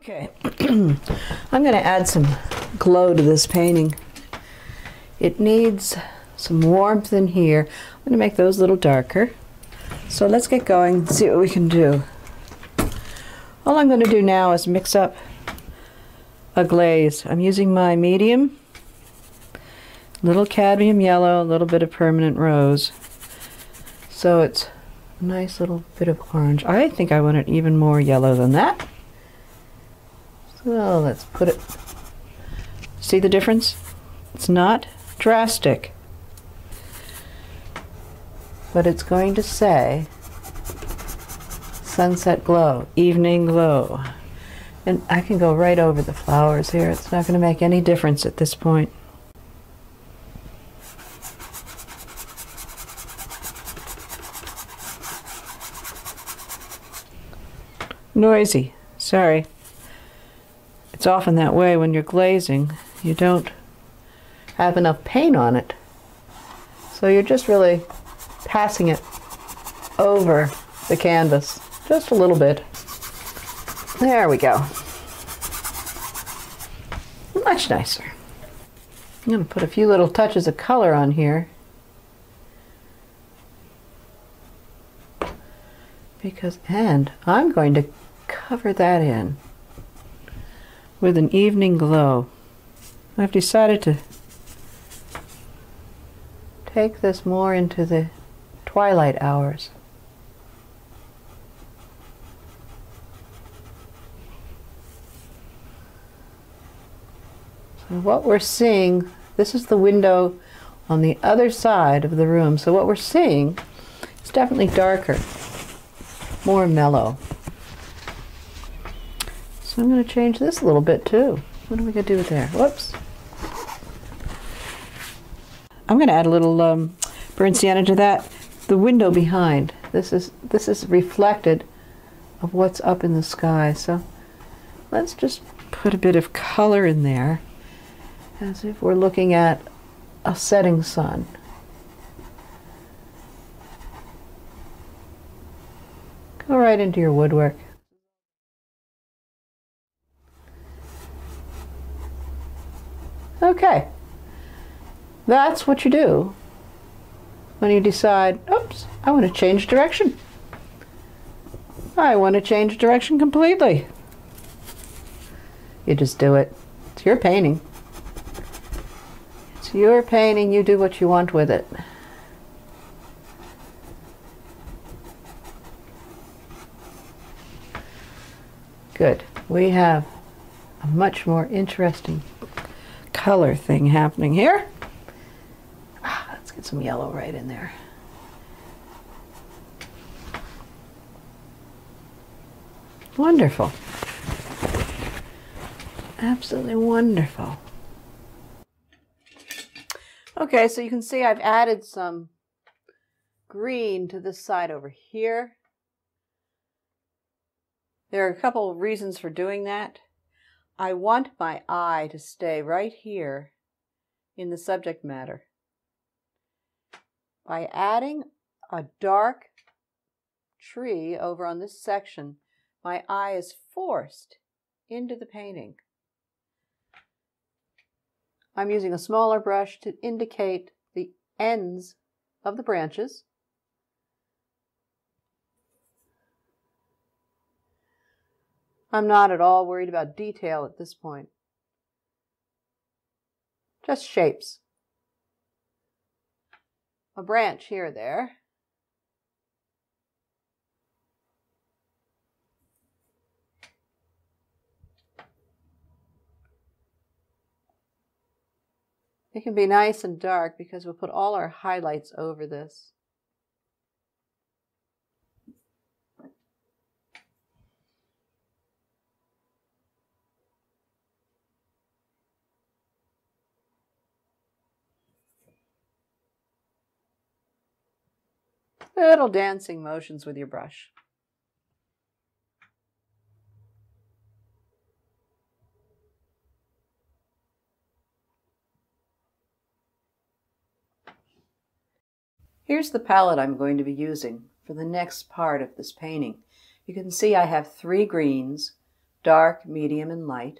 Okay, I'm going to add some glow to this painting. It needs some warmth in here. I'm going to make those a little darker. So let's get going and see what we can do. All I'm going to do now is mix up a glaze. I'm using my medium, little cadmium yellow, a little bit of permanent rose. So it's a nice little bit of orange. I think I want it even more yellow than that. So let's put it, see the difference? It's not drastic, but it's going to say sunset glow, evening glow. And I can go right over the flowers here. It's not going to make any difference at this point. Noisy, sorry. It's often that way when you're glazing. You don't have enough paint on it. So you're just really passing it over the canvas. Just a little bit. There we go. Much nicer. I'm going to put a few little touches of color on here. And I'm going to cover that in with an evening glow. I've decided to take this more into the twilight hours. So what we're seeing, this is the window on the other side of the room, so what we're seeing is definitely darker, more mellow. So I'm going to change this a little bit too. What are we going to do with there? Whoops. I'm going to add a little burnt sienna to that. The window behind. This is reflected of what's up in the sky. So let's just put a bit of color in there, as if we're looking at a setting sun. Go right into your woodwork. Okay, that's what you do when you decide, oops, I want to change direction. I want to change direction completely. You just do it. It's your painting. It's your painting. You do what you want with it. Good. We have a much more interesting color thing happening here. Let's get some yellow right in there. Wonderful. Absolutely wonderful. Okay, so you can see I've added some green to this side over here. There are a couple of reasons for doing that. I want my eye to stay right here in the subject matter. By adding a dark tree over on this section, my eye is forced into the painting. I'm using a smaller brush to indicate the ends of the branches. I'm not at all worried about detail at this point. Just shapes. A branch here or there. It can be nice and dark because we'll put all our highlights over this. Little dancing motions with your brush. Here's the palette I'm going to be using for the next part of this painting. You can see I have 3 greens, dark, medium, and light,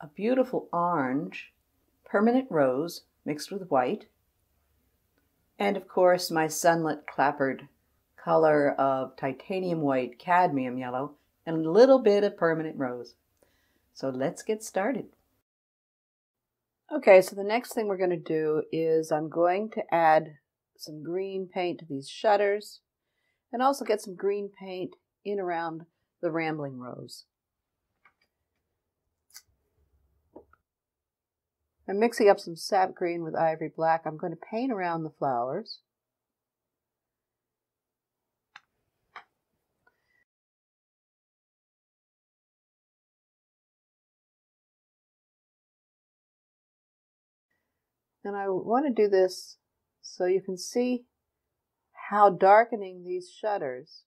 a beautiful orange, permanent rose mixed with white, and of course my sunlit clapboard color of titanium white, cadmium yellow, and a little bit of permanent rose. So let's get started. Okay, so the next thing we're going to do is I'm going to add some green paint to these shutters and also get some green paint in around the rambling rose. I'm mixing up some sap green with ivory black. I'm going to paint around the flowers. And I want to do this so you can see how darkening these shutters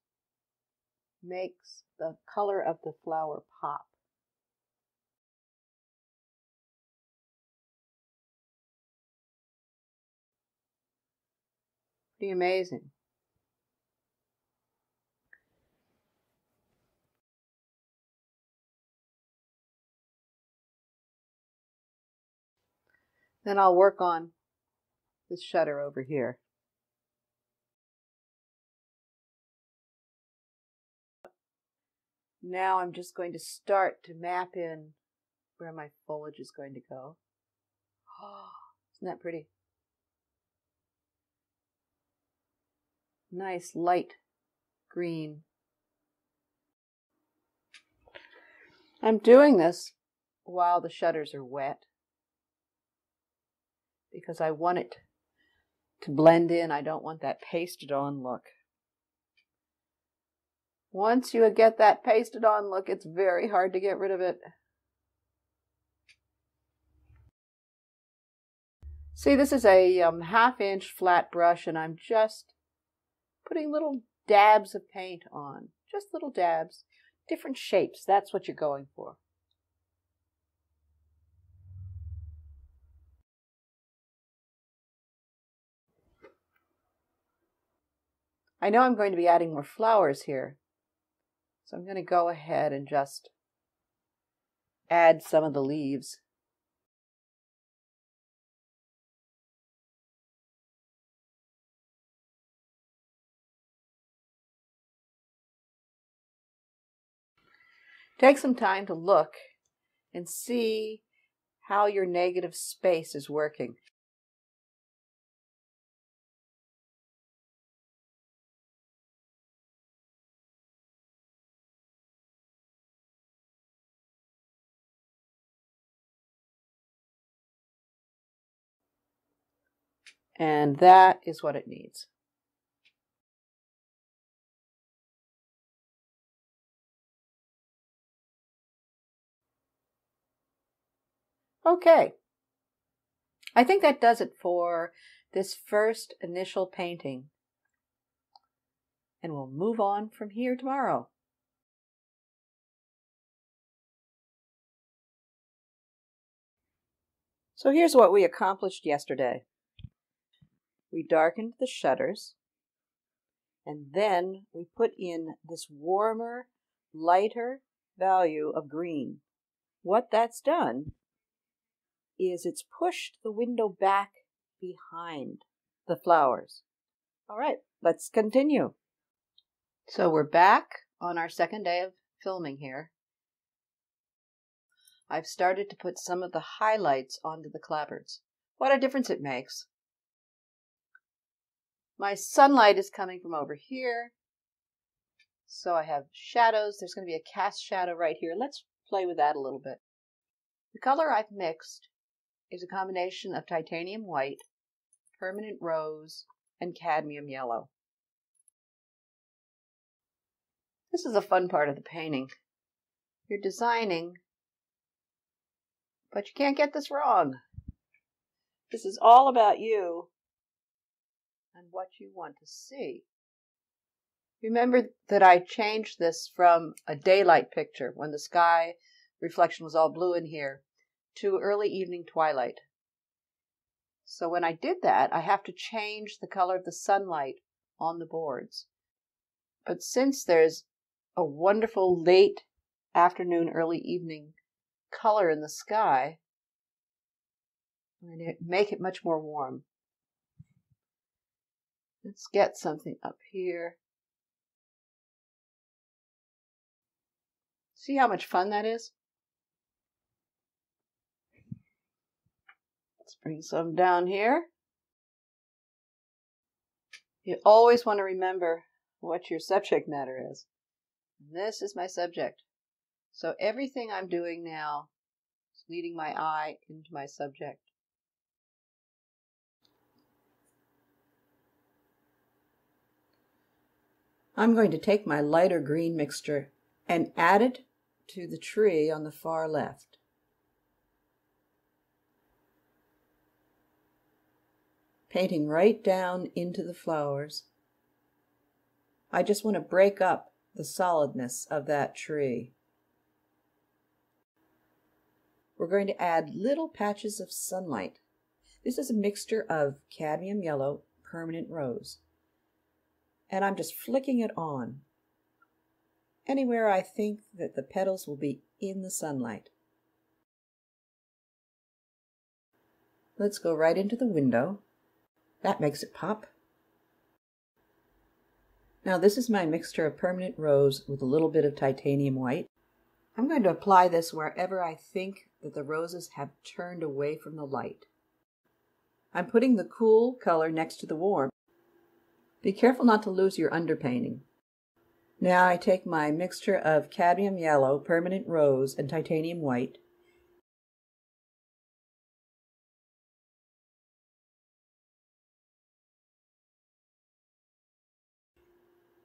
makes the color of the flower pop. Pretty amazing. Then I'll work on this shutter over here. Now I'm just going to start to map in where my foliage is going to go. Oh, isn't that pretty? Nice light green. I'm doing this while the shutters are wet because I want it to blend in. I don't want that pasted on look. Once you get that pasted on look, it's very hard to get rid of it. See, this is a 1/2 inch flat brush, and I'm just putting little dabs of paint on. Just little dabs. Different shapes. That's what you're going for. I know I'm going to be adding more flowers here, so I'm going to go ahead and just add some of the leaves. Take some time to look and see how your negative space is working. And that is what it needs. Okay. I think that does it for this first initial painting. And we'll move on from here tomorrow. So here's what we accomplished yesterday. We darkened the shutters, and then we put in this warmer, lighter value of green. What that's done is it's pushed the window back behind the flowers. All right, let's continue. So we're back on our second day of filming here. I've started to put some of the highlights onto the clapboards. What a difference it makes. My sunlight is coming from over here. So I have shadows. There's going to be a cast shadow right here. Let's play with that a little bit. The color I've mixed is a combination of titanium white, permanent rose, and cadmium yellow. This is a fun part of the painting. You're designing, but you can't get this wrong. This is all about you and what you want to see. Remember that I changed this from a daylight picture when the sky reflection was all blue in here to early evening twilight. So when I did that, I have to change the color of the sunlight on the boards. But since there's a wonderful late afternoon, early evening color in the sky, I'm going to make it much more warm. Let's get something up here. See how much fun that is? Let's bring some down here. You always want to remember what your subject matter is. This is my subject. So everything I'm doing now is leading my eye into my subject. I'm going to take my lighter green mixture and add it to the tree on the far left. Painting right down into the flowers. I just want to break up the solidness of that tree. We're going to add little patches of sunlight. This is a mixture of cadmium yellow, permanent rose. And I'm just flicking it on anywhere I think that the petals will be in the sunlight. Let's go right into the window. That makes it pop. Now this is my mixture of permanent rose with a little bit of titanium white. I'm going to apply this wherever I think that the roses have turned away from the light. I'm putting the cool color next to the warm. Be careful not to lose your underpainting. Now I take my mixture of cadmium yellow, permanent rose, and titanium white,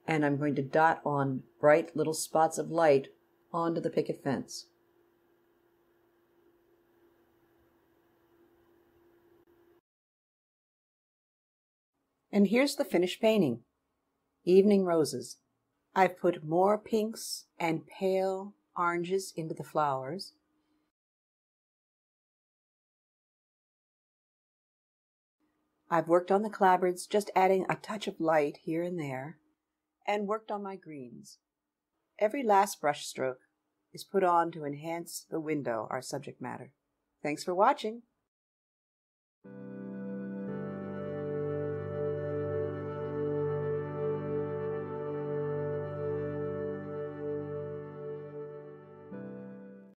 and I'm going to dot on bright little spots of light onto the picket fence. And here's the finished painting. Evening roses. I've put more pinks and pale oranges into the flowers. I've worked on the clapboards, just adding a touch of light here and there, and worked on my greens. Every last brush stroke is put on to enhance the window, our subject matter. Thanks for watching.